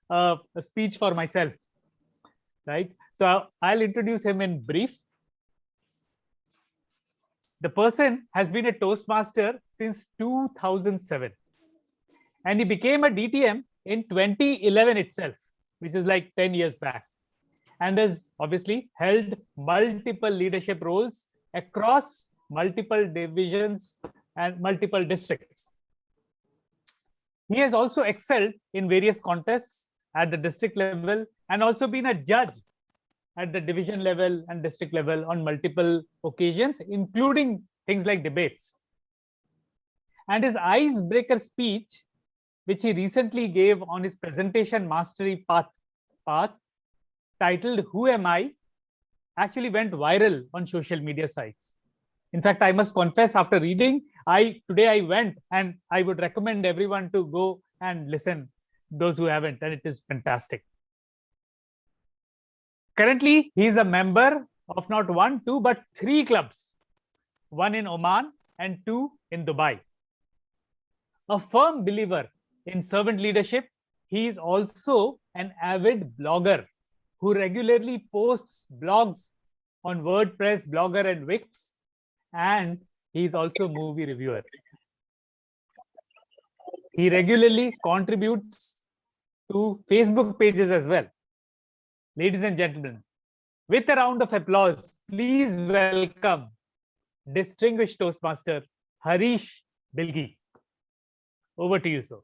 a speech for myself, right? So I'll introduce him in brief. The person has been a Toastmaster since 2007, and he became a DTM in 2011 itself, which is like 10 years back, and has obviously held multiple leadership roles across multiple divisions and multiple districts. He has also excelled in various contests at the district level and also been a judge at the division level and district level on multiple occasions, including things like debates. And his icebreaker speech, which he recently gave on his presentation mastery path titled "Who Am I?" actually went viral on social media sites. In fact, I must confess, after reading, today I went, and I would recommend everyone to go and listen, those who haven't, and it is fantastic. Currently, he is a member of not one, two, but 3 clubs, one in Oman and 2 in Dubai. A firm believer in servant leadership, he is also an avid blogger who regularly posts blogs on WordPress, Blogger, and Wix, and he is also a movie reviewer. He regularly contributes to Facebook pages as well. Ladies and gentlemen, with a round of applause, please welcome distinguished Toastmaster Harish Bilgi. Over to you, sir.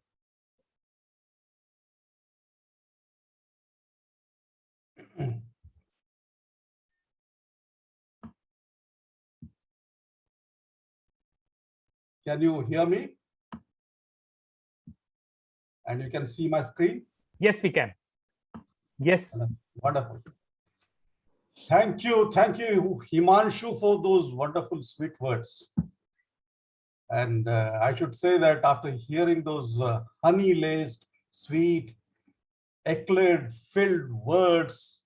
Can you hear me? And you can see my screen? Yes, we can. Yes. Wonderful. Thank you, Himanshu, for those wonderful, sweet words. And I should say that after hearing those honey-laced, sweet, eclair-filled words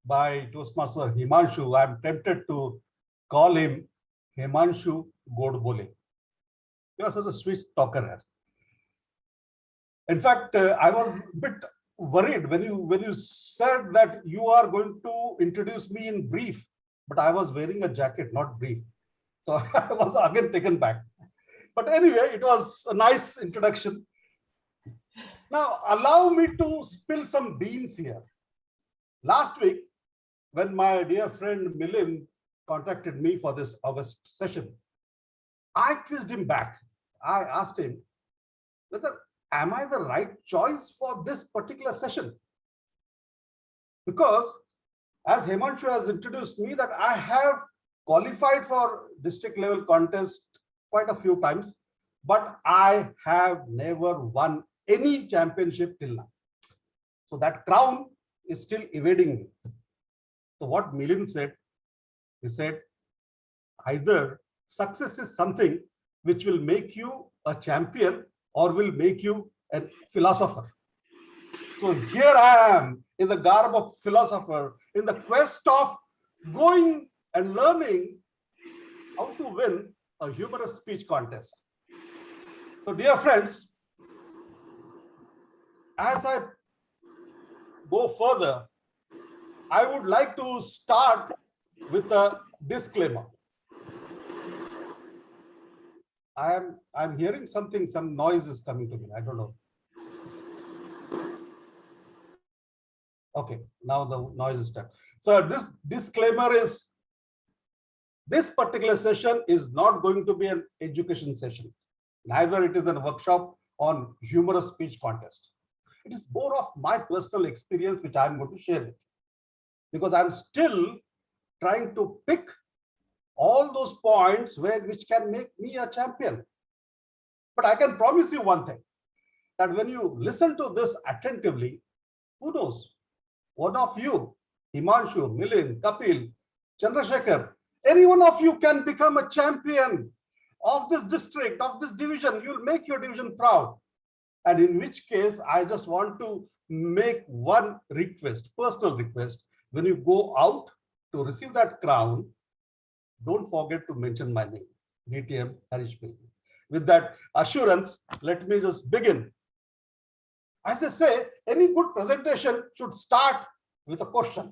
by Toastmaster Himanshu, I'm tempted to call him Himanshu Godbole. You are such a sweet talker. In fact, I was a bit worried when you said that you are going to introduce me in brief, but I was wearing a jacket, not brief. So I was again taken back. But anyway, it was a nice introduction. Now, allow me to spill some beans here. Last week, when my dear friend Milind contacted me for this August session, I quizzed him back. I asked him whether am I the right choice for this particular session? Because as Himanshu has introduced me, that I have qualified for district level contest quite a few times, but I have never won any championship till now. So that crown is still evading me. So what Milind said, he said, either success is something which will make you a champion or will make you a philosopher. So here I am in the garb of philosopher, in the quest of going and learning how to win a humorous speech contest. So dear friends, as I go further, I would like to start with a disclaimer. I'm hearing something, some noise is coming to me. I don't know. Okay, now the noise is done. So this disclaimer is, this particular session is not going to be an education session. Neither it is a workshop on humorous speech contest. It is more of my personal experience, which I'm going to share with you. Because I'm still trying to pick all those points which can make me a champion. But I can promise you one thing, that when you listen to this attentively, who knows, one of you, Himanshu, Milind, Kapil, Chandrasekhar, any one of you can become a champion of this district, of this division. You'll make your division proud. And in which case, I just want to make one request, personal request. When you go out to receive that crown, don't forget to mention my name, DTM Harish Bilgi. With that assurance, let me just begin. As I say, any good presentation should start with a question.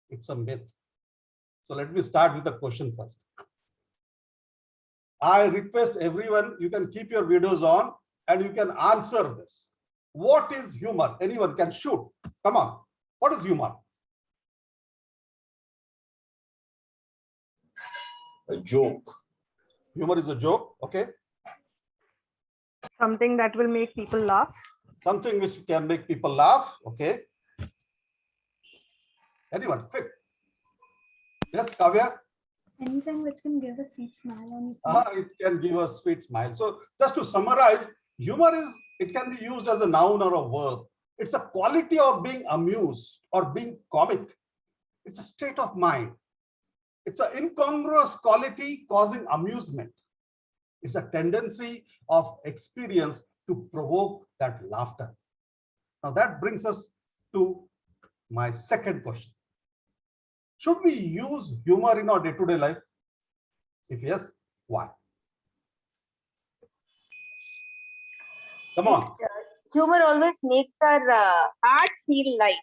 It's a myth. So let me start with the question first. I request everyone, you can keep your videos on and you can answer this. What is humor? Anyone can shoot. Come on. What is humor? A joke. Humor is a joke. Okay. Something that will make people laugh. Something which can make people laugh. Okay. Anyone, quick. Yes, Kavya? Anything which can give a sweet smile on your face. It can give a sweet smile. So just to summarize, humor is, it can be used as a noun or a verb. It's a quality of being amused or being comic. It's a state of mind. It's an incongruous quality causing amusement. It's a tendency of experience to provoke that laughter. Now that brings us to my second question. Should we use humor in our day-to-day life? If yes, why? Come on. Humor always makes our heart feel light.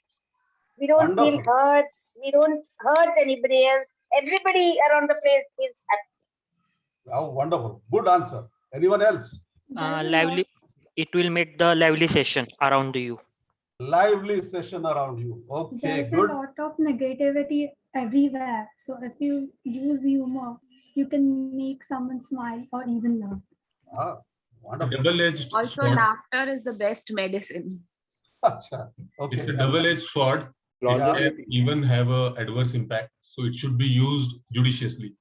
We don't feel Wonderful. hurt. We don't hurt anybody else. Everybody around the place is happy. Oh, wonderful. Good answer. Anyone else? Lively. It will make the lively session around you. Lively session around you. Okay, There's good. a lot of negativity everywhere. So if you use humor, you can make someone smile or even laugh. Ah, wonderful. Double-edged Also, sword. laughter is the best medicine. Acha. Okay. It's a double-edged sword. It can even have a adverse impact. So it should be used judiciously.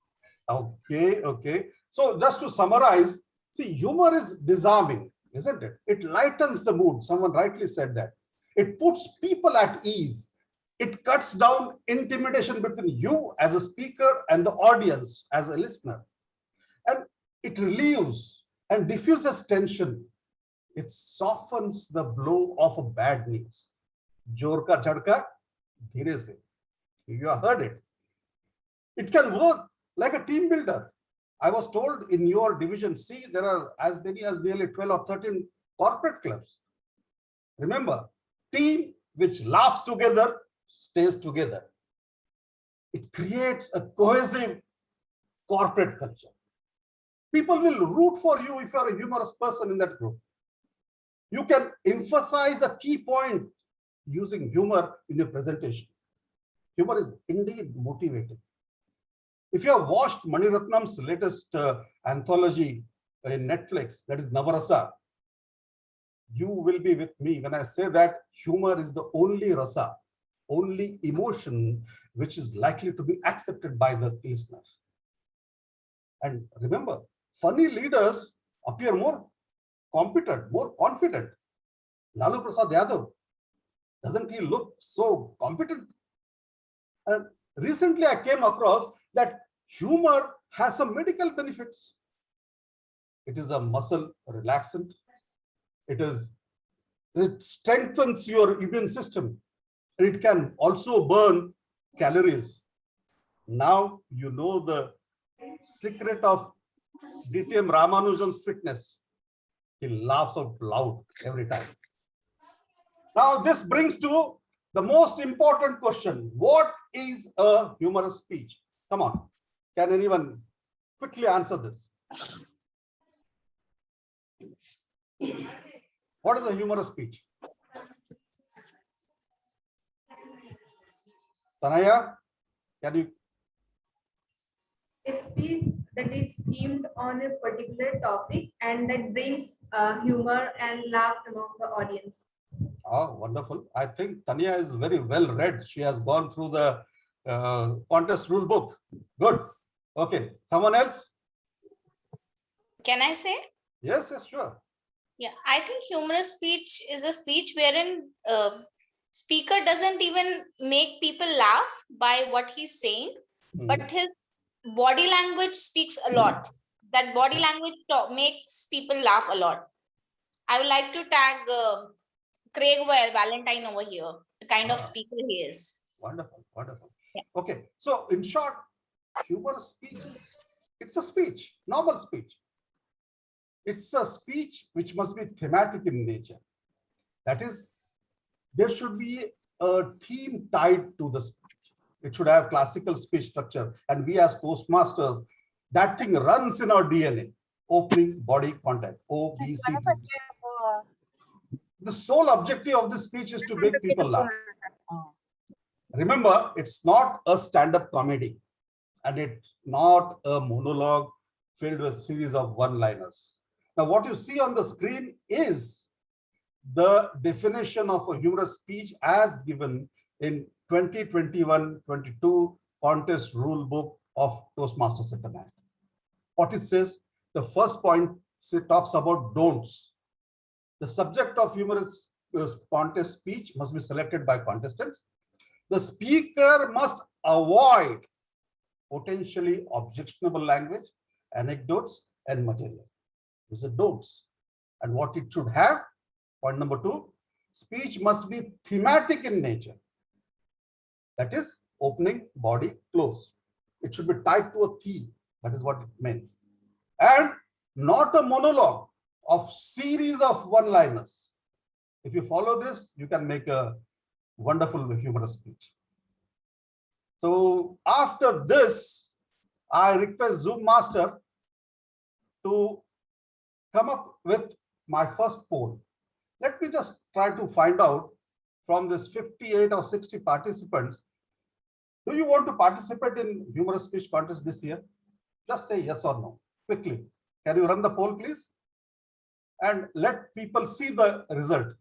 Okay, okay. So just to summarize, see, humor is disarming, isn't it? It lightens the mood. Someone rightly said that. It puts people at ease. It cuts down intimidation between you as a speaker and the audience as a listener. And it relieves and diffuses tension. It softens the blow of a bad news. Jor ka chadka, dheere se. You have heard it. It can work like a team builder. I was told in your division C, there are as many as nearly 12 or 13 corporate clubs. Remember, team which laughs together stays together. It creates a cohesive corporate culture. People will root for you if you are a humorous person in that group. You can emphasize a key point using humor in your presentation. Humor is indeed motivating. If you have watched Mani Ratnam's latest anthology in Netflix, that is Navarasa, you will be with me when I say that humor is the only rasa, only emotion which is likely to be accepted by the listener. And remember, funny leaders appear more competent, more confident. Lalu Prasad Yadav, doesn't he look so competent? And recently I came across that humor has some medical benefits. It is a muscle relaxant. It strengthens your immune system. It can also burn calories. Now you know the secret of DTM Ramanujan's fitness. He laughs out loud every time. Now this brings to the most important question. What is a humorous speech? Come on. Can anyone quickly answer this? What is a humorous speech? Tanaya, can you? A speech that is themed on a particular topic and that brings humor and laugh among the audience. Oh, wonderful. I think Tanya is very well read. She has gone through the contest rule book. Good. Okay. Someone else? Can I say? Yes, yes, sure. Yeah, I think humorous speech is a speech wherein speaker doesn't even make people laugh by what he's saying, but his body language speaks a lot. That body language makes people laugh a lot. I would like to tag Craig Valentine over here, the kind of speaker he is. Wonderful, wonderful. Yeah. Okay, so in short, humorous speech is, it's a speech, normal speech. It's a speech which must be thematic in nature. That is, there should be a theme tied to the speech. It should have classical speech structure. And we as Toastmasters, that thing runs in our DNA. Opening, body, contact, O, B, C, D. The sole objective of this speech is to make people laugh. Remember, it's not a stand-up comedy, and it's not a monologue filled with series of one-liners. Now, what you see on the screen is the definition of a humorous speech as given in 2021-22 contest rule book of Toastmasters International. What it says, the first point talks about don'ts. The subject of humorous contest speech must be selected by contestants. The speaker must avoid potentially objectionable language, anecdotes, and material. These are don'ts. And what it should have, point number 2, speech must be thematic in nature. That is, opening, body, close. It should be tied to a theme. That is what it means. And not a monologue of series of one-liners. If you follow this, you can make a wonderful humorous speech. So after this, I request Zoom Master to come up with my first poll. Let me just try to find out from this 58 or 60 participants, do you want to participate in humorous speech contest this year? Just say yes or no, quickly. Can you run the poll, please? And let people see the result.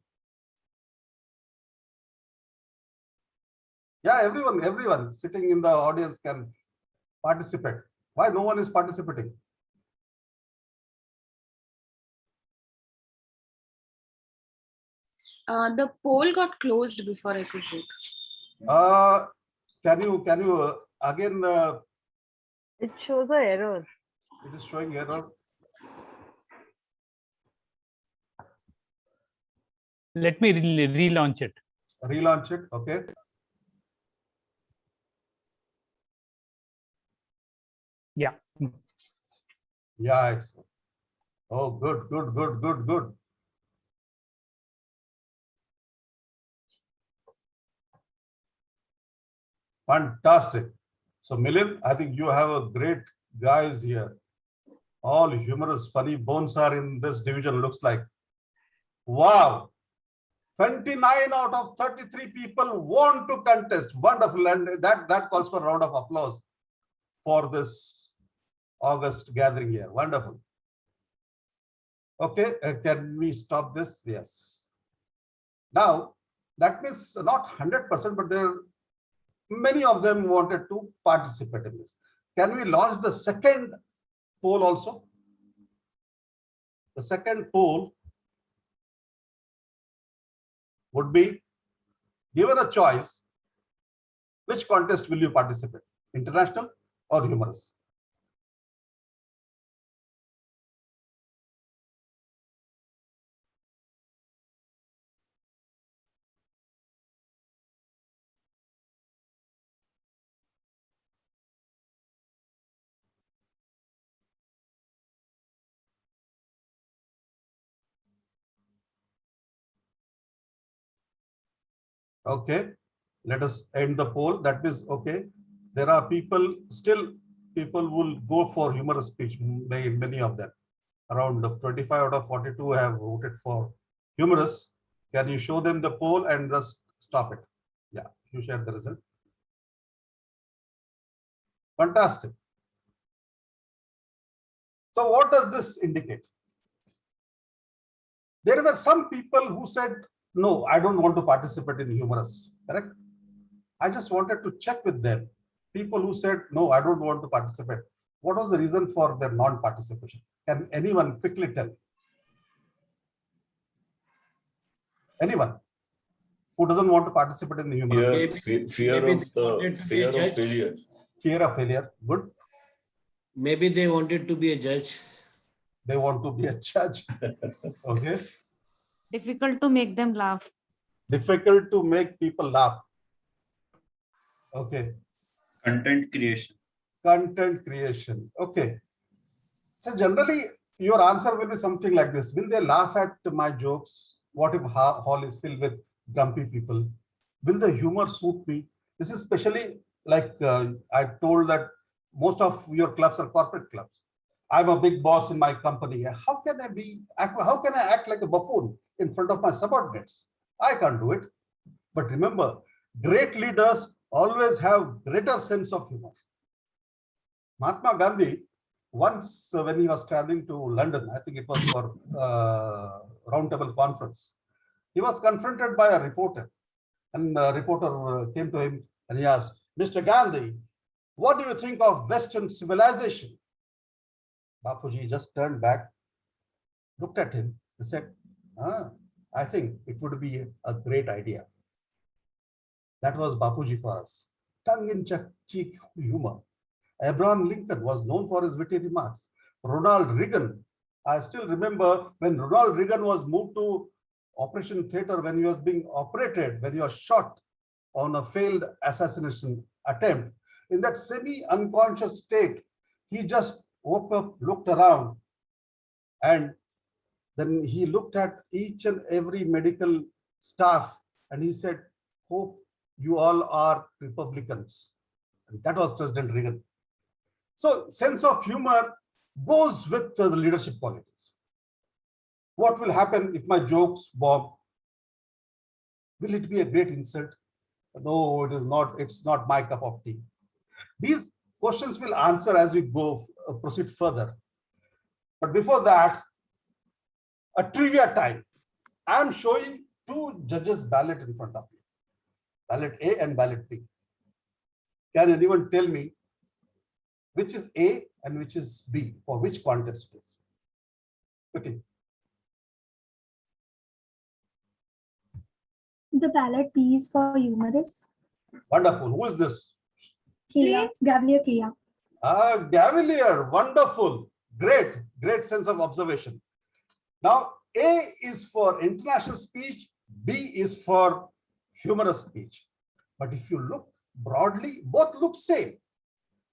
Yeah, everyone sitting in the audience can participate. Why no one is participating? The poll got closed before I could vote. Can you again? It shows an error. It is showing error. Let me relaunch it. Relaunch it. Okay. Yeah. Yeah, it's. Oh, good. Fantastic. So Milind, I think you have a great guys here. All humorous, funny bones are in this division, looks like. Wow. 29 out of 33 people want to contest. Wonderful. And that calls for a round of applause for this August gathering here. Wonderful. Okay, can we stop this? Yes. Now, that means not 100%, but there are many of them wanted to participate in this. Can we launch the second poll also? The second poll would be, given a choice, which contest will you participate? International or humorous? Okay, let us end the poll. That means, okay, there are people will go for humorous speech, many of them. Around 25 out of 42 have voted for humorous. Can you show them the poll and just stop it? Yeah, you share the result. Fantastic. So what does this indicate? There were some people who said, no, I don't want to participate in humorous, correct? I just wanted to check with them. People who said, no, I don't want to participate. What was the reason for their non-participation? Can anyone quickly tell? Anyone who doesn't want to participate in the humorous? Fear of failure. Fear of failure, good. Maybe they wanted to be a judge. They want to be a judge. Okay. Difficult to make them laugh. Difficult to make people laugh. Okay. Content creation. Content creation. Okay. So generally, your answer will be something like this. Will they laugh at my jokes? What if hall is filled with grumpy people? Will the humor suit me? This is especially like I told that most of your clubs are corporate clubs. I'm a big boss in my company. How can I act like a buffoon in front of my subordinates? I can't do it. But remember, great leaders always have greater sense of humor. Mahatma Gandhi, once when he was traveling to London, I think it was for Round Table Conference, he was confronted by a reporter. And the reporter came to him and he asked, Mr. Gandhi, what do you think of Western civilization? Bapuji just turned back, looked at him, and said, I think it would be a great idea. That was Bapuji for us. Tongue-in-cheek humor. Abraham Lincoln was known for his witty remarks. Ronald Reagan, I still remember when Ronald Reagan was moved to operation theater when he was being operated, when he was shot on a failed assassination attempt. In that semi-unconscious state, he just woke up, looked around, and then he looked at each and every medical staff and he said, hope you all are Republicans. And that was President Reagan. So sense of humor goes with the leadership qualities. What will happen if my jokes bomb? Will it be a great insult? No, it is not. It's not my cup of tea. These questions will answer as we go proceed further. But before that, a trivia time. I am showing two judges' ballot in front of you. Ballot A and ballot B. Can anyone tell me which is A and which is B, for which contest it is? Okay. The ballot B is for humorous. Wonderful. Who is this? Kea, Gavalier Kea. Gavalier. Wonderful. Great. Great sense of observation. Now, A is for international speech. B is for humorous speech. But if you look broadly, both look same.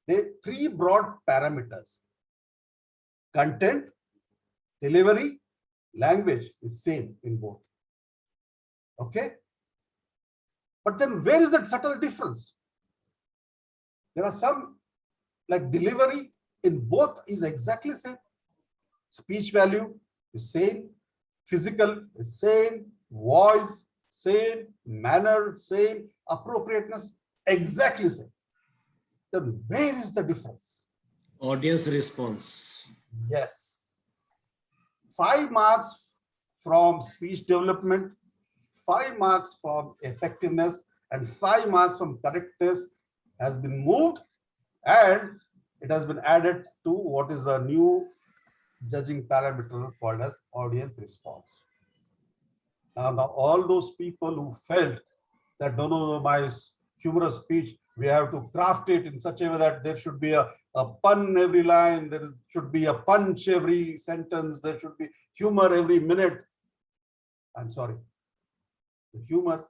They three broad parameters. Content, delivery, language is same in both. Okay. But then where is that subtle difference? There are some like delivery in both is exactly same. Speech value is same. Physical is same. Voice, same. Manner, same. Appropriateness, exactly same. Then where is the difference? Audience response. Yes. 5 marks from speech development, 5 marks from effectiveness, and 5 marks from correctness has been moved, and it has been added to what is a new judging parameter called as audience response. Now all those people who felt that no, my humorous speech, we have to craft it in such a way that there should be a pun every line, should be a punch every sentence, there should be humor every minute. I'm sorry. The humor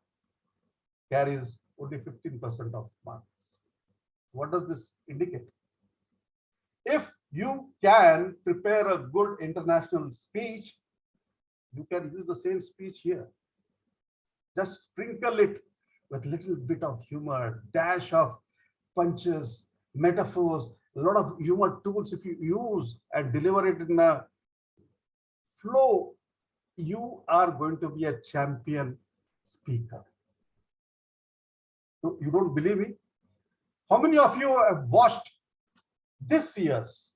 carries only 15% of marks. What does this indicate? If you can prepare a good international speech, you can use the same speech here. Just sprinkle it with a little bit of humor, dash of punches, metaphors, a lot of humor tools. If you use and deliver it in a flow, you are going to be a champion speaker. You don't believe me? How many of you have watched this year's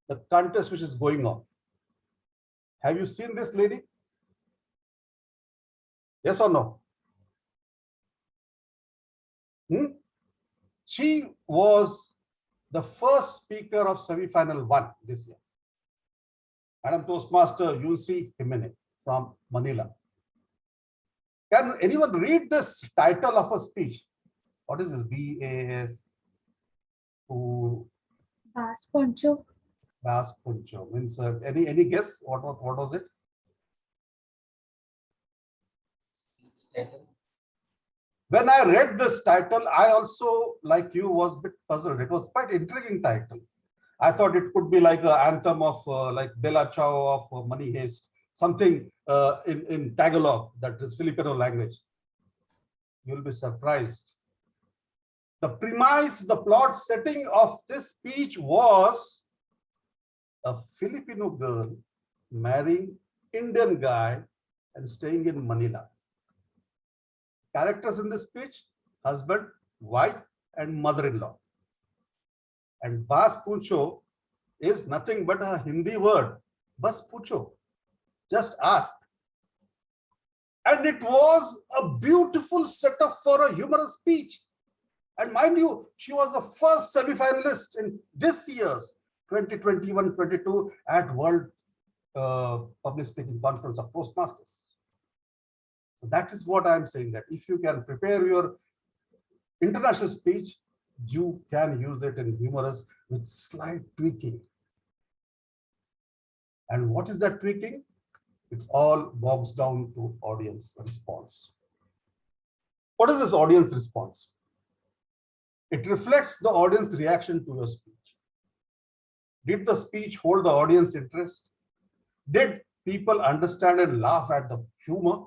the contest which is going on? Have you seen this lady? Yes or no? She was the first speaker of semi-final 1 this year. Madam Toastmaster Yulsi Jimenez from Manila. Can anyone read this title of a speech? What is this? BAS? Bass Poncho. Bass Poncho means any guess? What was it? When I read this title, I also, like you, was a bit puzzled. It was quite intriguing title. I thought it could be like an anthem of like Bella Ciao of Money Heist, something in Tagalog, that is Filipino language. You'll be surprised. The premise, the plot setting of this speech was a Filipino girl marrying Indian guy and staying in Manila. Characters in this speech: husband, wife, and mother-in-law. And Bas Pucho is nothing but a Hindi word. Bas Pucho. Just ask. And it was a beautiful setup for a humorous speech. And mind you, she was the first semi-finalist in this year's 2021-22 at World Public Speaking Conference of Toastmasters. So that is what I'm saying, that if you can prepare your international speech, you can use it in humorous with slight tweaking. And what is that tweaking? It all bogs down to audience response. What is this audience response? It reflects the audience reaction to your speech. Did the speech hold the audience interest? Did people understand and laugh at the humor?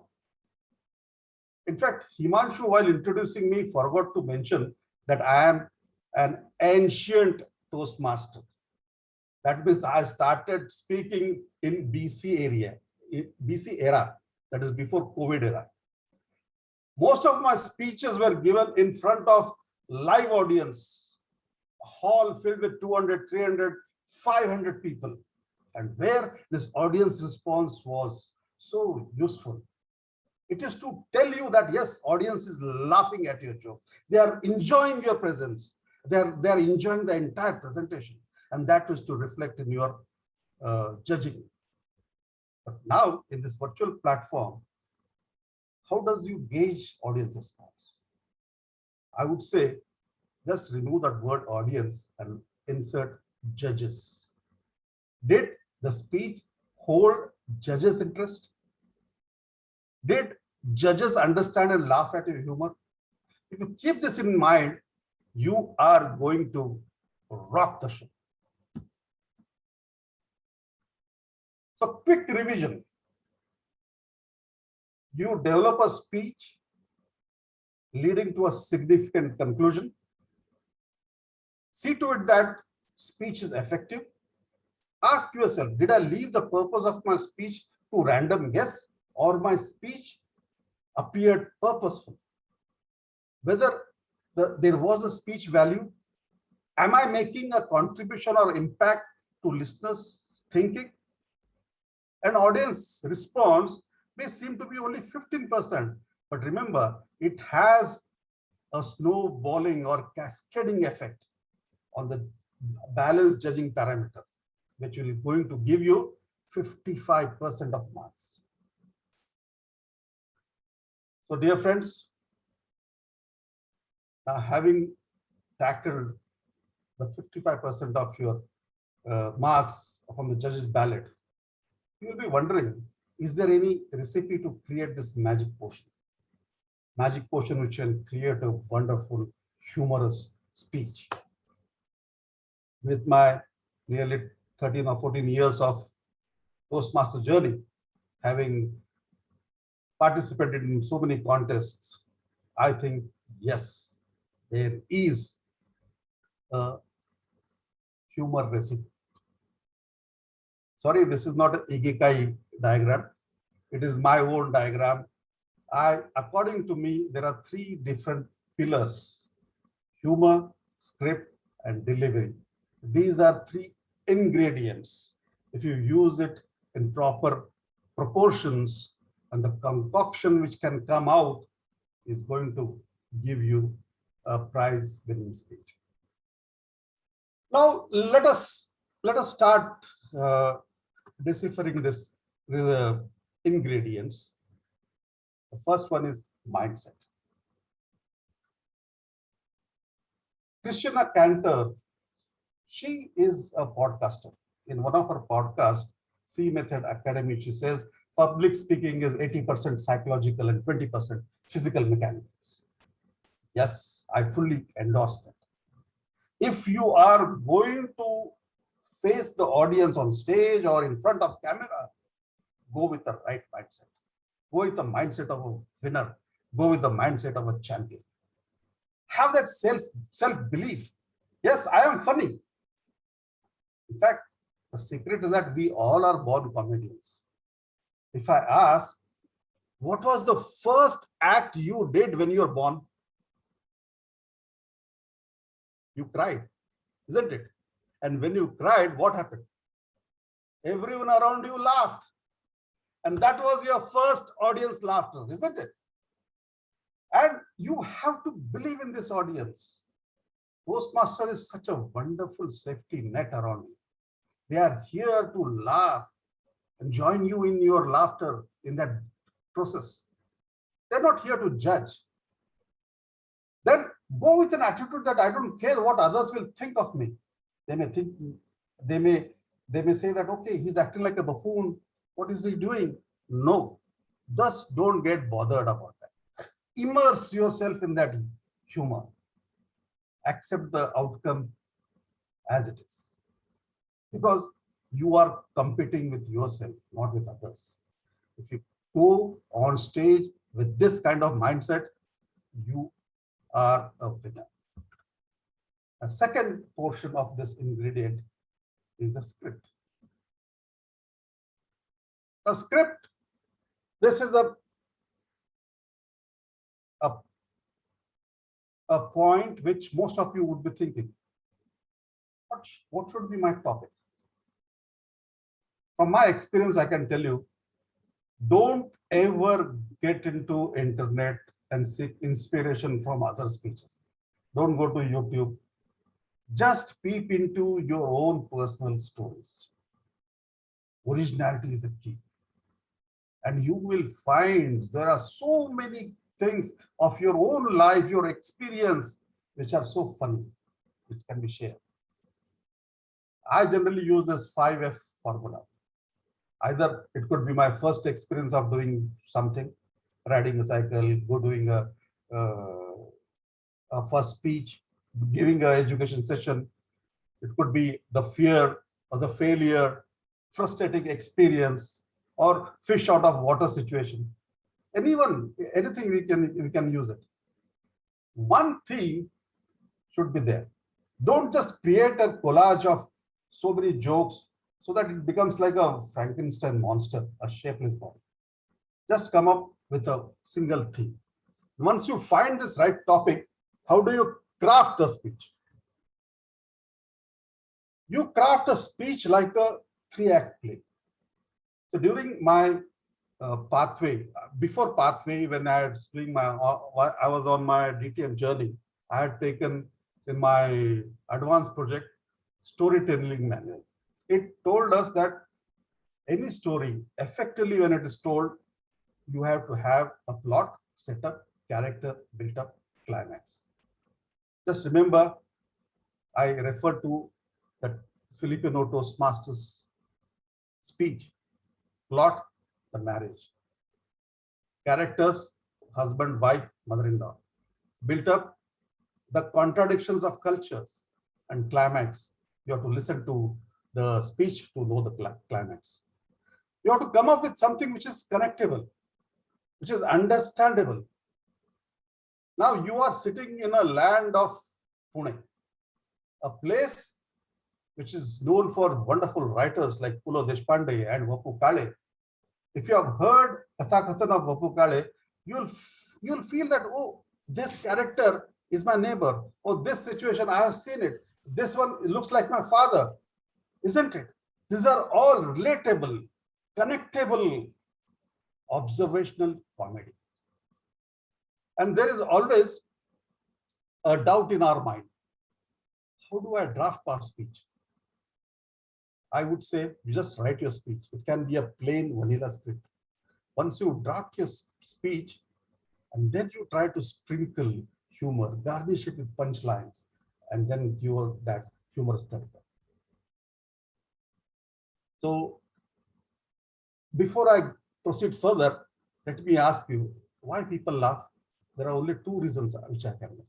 In fact, Himanshu, while introducing me, forgot to mention that I am an ancient Toastmaster. That means I started speaking in BC era, that is before COVID era. Most of my speeches were given in front of live audience, a hall filled with 200, 300, 500 people, and where this audience response was so useful. It is to tell you that yes, audience is laughing at your joke. They are enjoying your presence. They are enjoying the entire presentation, and that is to reflect in your judging. But now in this virtual platform, how does you gauge audience response? I would say just remove that word audience and insert judges. Did the speech hold judges' interest? Did judges understand and laugh at your humor? If you keep this in mind, you are going to rock the show. So quick revision. You develop a speech leading to a significant conclusion. See to it that speech is effective. Ask yourself, did I leave the purpose of my speech to random guess, or my speech appeared purposeful? Whether there was a speech value, am I making a contribution or impact to listeners' thinking? An audience response may seem to be only 15%, but remember, it has a snowballing or cascading effect on the balanced judging parameter, which is going to give you 55% of marks. So dear friends, having tackled the 55% of your marks from the judge's ballot, you will be wondering, is there any recipe to create this magic potion? Magic potion which can create a wonderful, humorous speech. With my nearly 13 or 14 years of Toastmaster journey, having participated in so many contests, I think, yes, there is a humor recipe. Sorry, this is not an Ikigai diagram. It is my own diagram. According to me, there are three different pillars: humor, script, and delivery. These are three ingredients. If you use it in proper proportions, and the concoction which can come out is going to give you a prize-winning speech. Now let us start deciphering this ingredients. The first one is mindset. Christina Cantor, she is a podcaster. In one of her podcasts, C Method Academy, she says public speaking is 80% psychological and 20% physical mechanics. Yes, I fully endorse that. If you are going to face the audience on stage or in front of camera, go with the right mindset. Go with the mindset of a winner. Go with the mindset of a champion. Have that self-belief. Yes, I am funny. In fact, the secret is that we all are born comedians. If I ask, what was the first act you did when you were born? You cried, isn't it? And when you cried, what happened? Everyone around you laughed. And that was your first audience laughter, isn't it? And you have to believe in this audience. Toastmaster is such a wonderful safety net around you. They are here to laugh and join you in your laughter in that process. They're not here to judge. Then go with an attitude that I don't care what others will think of me. They may think, they may say that, okay, he's acting like a buffoon. What is he doing? No, just don't get bothered about that. Immerse yourself in that humor. Accept the outcome as it is. Because you are competing with yourself, not with others. If you go on stage with this kind of mindset, you are a winner. A second portion of this ingredient is the script. A script, this is a point which most of you would be thinking, what should be my topic? From my experience, I can tell you, don't ever get into internet and seek inspiration from other speeches. Don't go to YouTube. Just peep into your own personal stories. Originality is the key. And you will find there are so many things of your own life, your experience, which are so funny, which can be shared. I generally use this 5F formula. Either it could be my first experience of doing something, riding a cycle, doing a first speech, giving an education session. It could be the fear or the failure, frustrating experience, or fish out of water situation. Anything we can use it. One theme should be there. Don't just create a collage of so many jokes so that it becomes like a Frankenstein monster, a shapeless body. Just come up with a single theme. Once you find this right topic, how do you craft the speech? You craft a speech like a 3-act play. So during my pathway, before pathway, when I was doing I was on my DTM journey, I had taken in my advanced project storytelling manual. It told us that any story, effectively when it is told, you have to have a plot, setup, character, built up, climax. Just remember, I refer to that Filipino Toastmasters speech. Plot, the marriage. Characters, husband, wife, mother-in-law. Built up, the contradictions of cultures. And climax, you have to listen to the speech to know the climax. You have to come up with something which is connectable, which is understandable. Now you are sitting in a land of Pune, a place which is known for wonderful writers like Pulo Deshpande and Vapu Kale. If you have heard Kathakathan of Vapu Kale, you'll feel that, oh, this character is my neighbor. Oh, this situation, I have seen it. This one looks like my father, isn't it? These are all relatable, connectable, observational comedy. And there is always a doubt in our mind. How do I draft my speech? I would say you just write your speech. It can be a plain vanilla script. Once you draft your speech, and then you try to sprinkle humor, garnish it with punchlines, and then give that humorous touch. So before I proceed further, let me ask you why people laugh. There are only two reasons which I can make.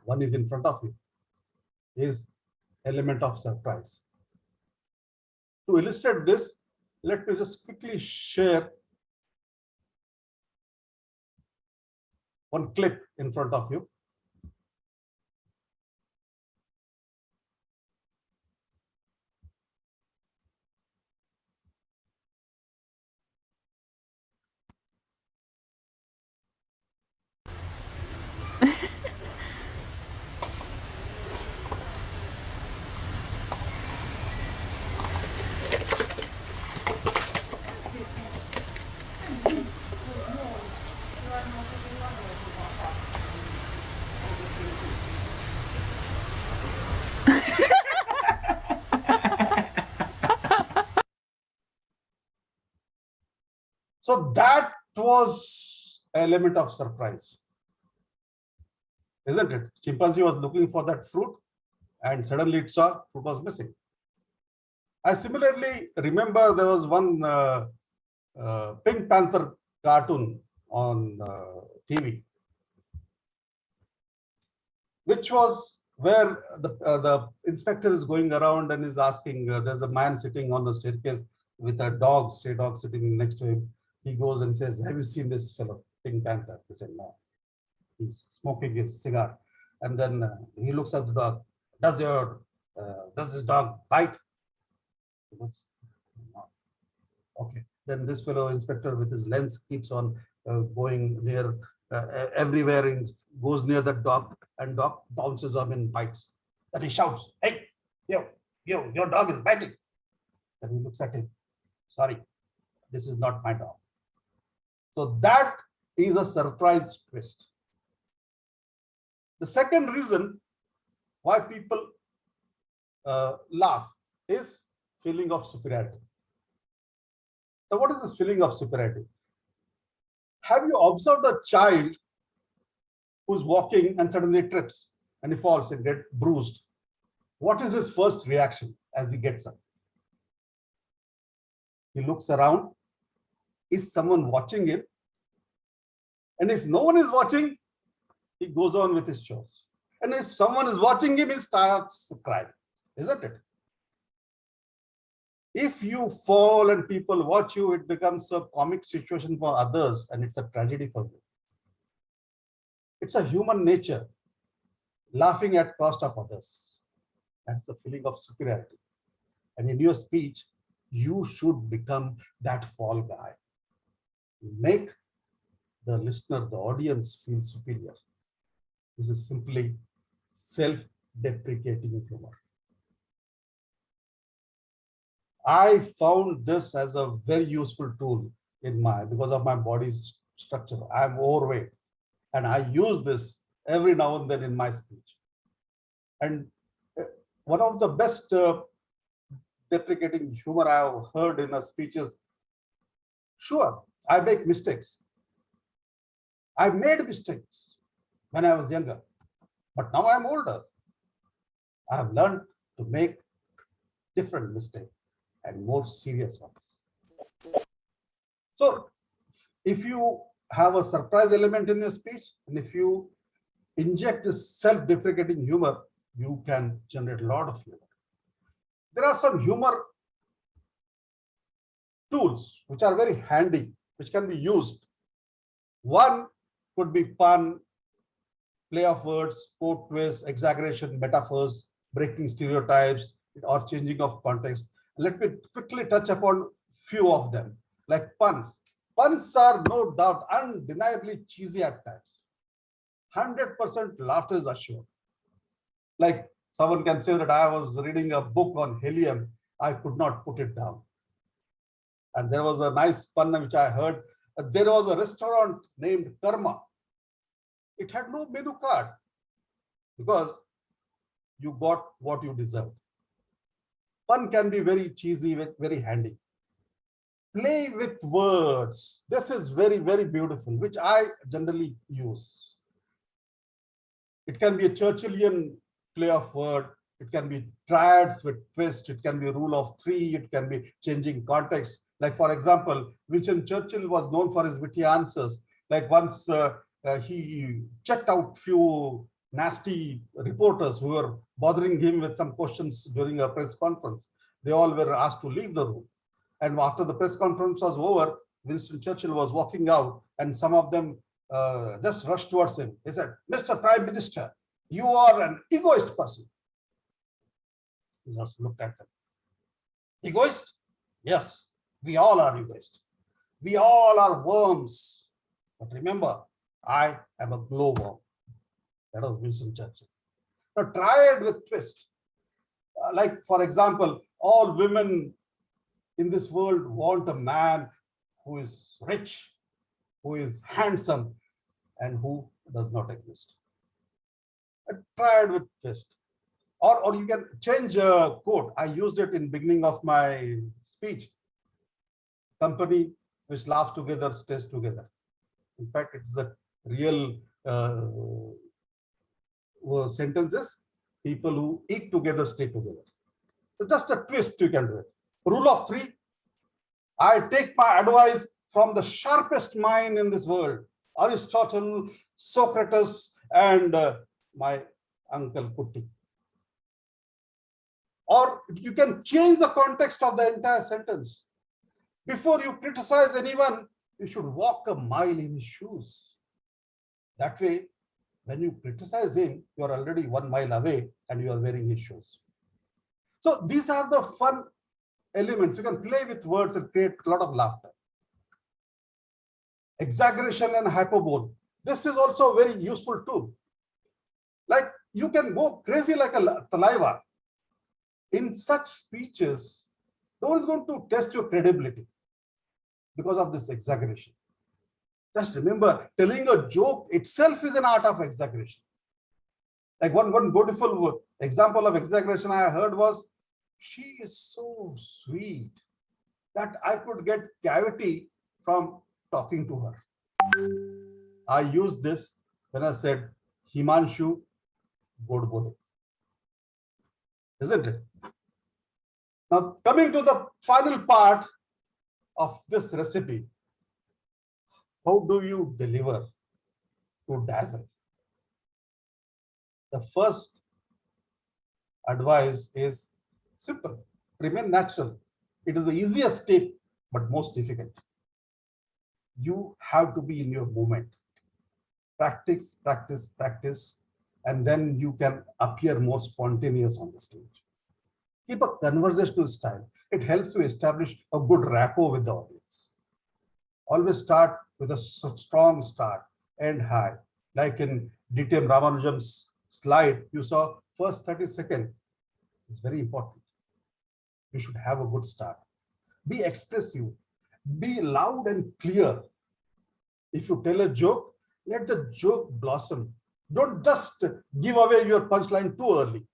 One is in front of you, is element of surprise. To illustrate this, let me just quickly share one clip in front of you. So that was an element of surprise, isn't it? Chimpanzee was looking for that fruit and suddenly it saw fruit was missing. I similarly remember there was one Pink Panther cartoon on TV, which was where the inspector is going around and is asking, there's a man sitting on the staircase with a dog, stray dog sitting next to him. He goes and says, have you seen this fellow, Pink Panther? He said, no. He's smoking his cigar. And then he looks at the dog. Does this dog bite? He looks, no. Okay. Then this fellow inspector with his lens keeps on going near everywhere and goes near that dog, and dog bounces on and bites. And he shouts, hey, your dog is biting. And he looks at him. Sorry, this is not my dog. So that is a surprise twist. The second reason why people laugh is feeling of superiority. Now, what is this feeling of superiority? Have you observed a child who's walking and suddenly trips and he falls and gets bruised? What is his first reaction as he gets up? He looks around. Is someone watching him? And if no one is watching, he goes on with his chores. And if someone is watching him, he starts crying, isn't it? If you fall and people watch you, it becomes a comic situation for others and it's a tragedy for you. It's a human nature, laughing at cost of others. That's the feeling of superiority. And in your speech, you should become that fall guy. Make the listener, the audience feel superior. This is simply self-deprecating humor. I found this as a very useful tool because of my body's structure. I'm overweight and I use this every now and then in my speech. And one of the best deprecating humor I have heard in a speech is, sure, I make mistakes. I made mistakes when I was younger, but now I'm older. I have learned to make different mistakes and more serious ones. So if you have a surprise element in your speech, and if you inject this self-deprecating humor, you can generate a lot of humor. There are some humor tools which are very handy, which can be used. One could be pun, play of words, quote twist, exaggeration, metaphors, breaking stereotypes, or changing of context. Let me quickly touch upon few of them, like puns. Puns are no doubt undeniably cheesy at times. 100% laughter is assured. Like someone can say that I was reading a book on helium, I could not put it down. And there was a nice pun which I heard. There was a restaurant named Karma. It had no menu card because you got what you deserved. Pun can be very cheesy, very handy. Play with words. This is very, very beautiful, which I generally use. It can be a Churchillian play of word. It can be triads with twist. It can be rule of three. It can be changing context. Like, for example, Winston Churchill was known for his witty answers. Like once he checked out few nasty reporters who were bothering him with some questions during a press conference. They all were asked to leave the room. And after the press conference was over, Winston Churchill was walking out, and some of them just rushed towards him. He said, "Mr. Prime Minister, you are an egoist person." He just looked at them. Egoist? Yes, we all are egoist. We all are worms. But remember, I am a glowworm. That was Winston Churchill. Now try it with twist. Like, for example, all women in this world want a man who is rich, who is handsome, and who does not exist. Try it with twist. Or you can change a quote. I used it in beginning of my speech. Company which laughs together stays together. In fact, it's a real sentences. People who eat together stay together. So just a twist you can do it. Rule of 3. I take my advice from the sharpest mind in this world. Aristotle, Socrates, and my uncle Putti. Or you can change the context of the entire sentence. Before you criticize anyone, you should walk a mile in his shoes. That way, when you criticize him, you are already 1 mile away and you are wearing his shoes. So these are the fun elements. You can play with words and create a lot of laughter. Exaggeration and hyperbole. This is also very useful too. Like, you can go crazy like a saliva. In such speeches, no one is going to test your credibility because of this exaggeration. Just remember, telling a joke itself is an art of exaggeration. Like one beautiful example of exaggeration I heard was, "She is so sweet that I could get cavity from talking to her." I used this when I said, "Himanshu God bole." Isn't it? Now, coming to the final part of this recipe, how do you deliver to dazzle? The first advice is simple: remain natural. It is the easiest step, but most difficult. You have to be in your moment. Practice, practice, practice, and then you can appear more spontaneous on the stage. Keep a conversational style. It helps you establish a good rapport with the audience. Always start with a strong start, end high. Like in DTM Ramanujam's slide, you saw first 30 seconds. It's very important. You should have a good start. Be expressive. Be loud and clear. If you tell a joke, let the joke blossom. Don't just give away your punchline too early.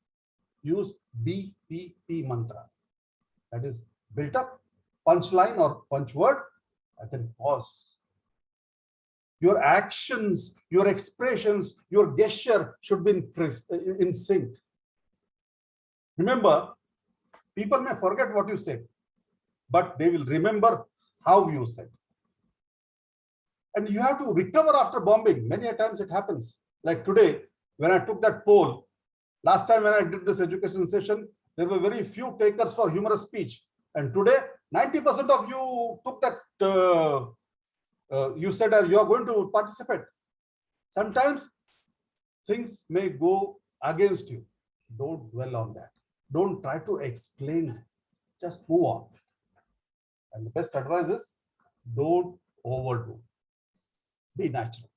Use BPP mantra. That is, built up, punchline or punch word, and then pause. Your actions, your expressions, your gesture should be in sync. Remember, people may forget what you said, but they will remember how you said. And you have to recover after bombing. Many times it happens. Like today, when I took that poll, last time when I did this education session, there were very few takers for humorous speech. And today, 90% of you took that, you said you are going to participate. Sometimes things may go against you. Don't dwell on that. Don't try to explain. Just move on. And the best advice is, don't overdo. Be natural.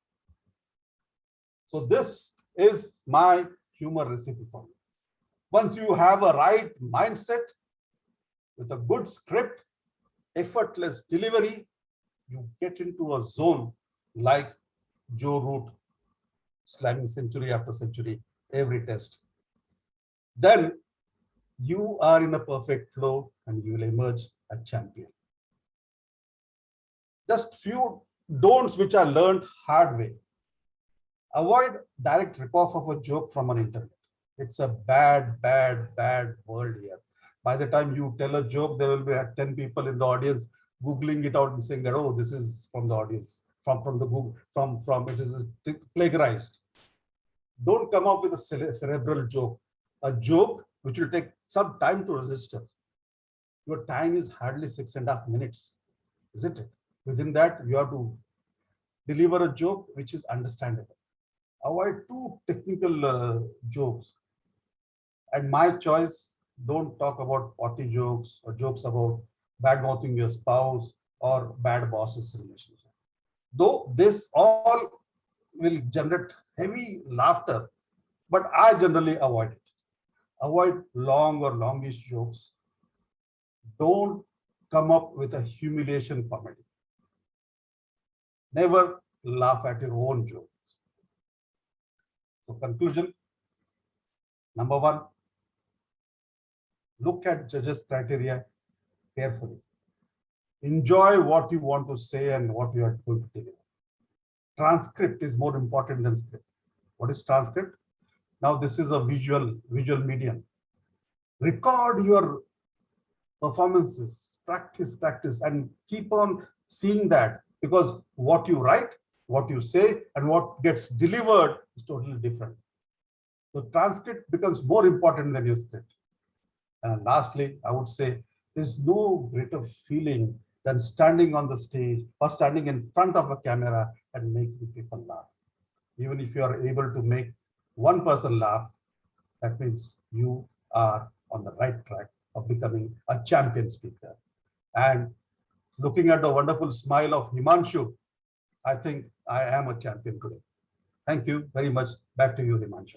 So this is my humor recipe for you. Once you have a right mindset with a good script, effortless delivery, you get into a zone like Joe Root, slamming century after century, every test. Then you are in a perfect flow and you will emerge a champion. Just few don'ts which I learned hard way. Avoid direct ripoff of a joke from an internet. It's a bad world here. By the time you tell a joke, there will be 10 people in the audience Googling it out and saying that, oh, this is from the audience, from the Google, from it is plagiarized. Don't come up with a cerebral joke, a joke which will take some time to register. your time is hardly 6.5 minutes, isn't it? Within that, you have to deliver a joke which is understandable. Avoid too technical jokes. And my choice, don't talk about potty jokes or jokes about bad mouthing your spouse or bad bosses relationship. Though this all will generate heavy laughter, but I generally avoid it. Avoid long or longish jokes. Don't come up with a humiliation comedy. Never laugh at your own jokes. So conclusion, number one, look at judges' criteria carefully. Enjoy what you want to say and what you are going to deliver. Transcript is more important than script. What is transcript? Now this is a visual medium. Record your performances, practice, and keep on seeing that, because what you write, what you say, and what gets delivered is totally different. So transcript becomes more important than your script. And lastly, I would say there's no greater feeling than standing on the stage or standing in front of a camera and making people laugh. Even if you are able to make one person laugh, that means you are on the right track of becoming a champion speaker. And looking at the wonderful smile of Himanshu, I think I am a champion today. Thank you very much. Back to you, Himanshu.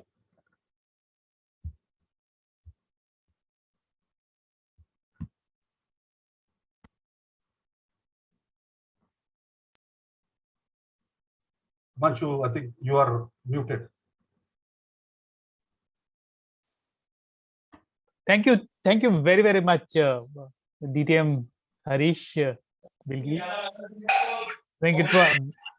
Himanshu, I think you are muted. Thank you very, very much, DTM Harish Bilgi. I think it was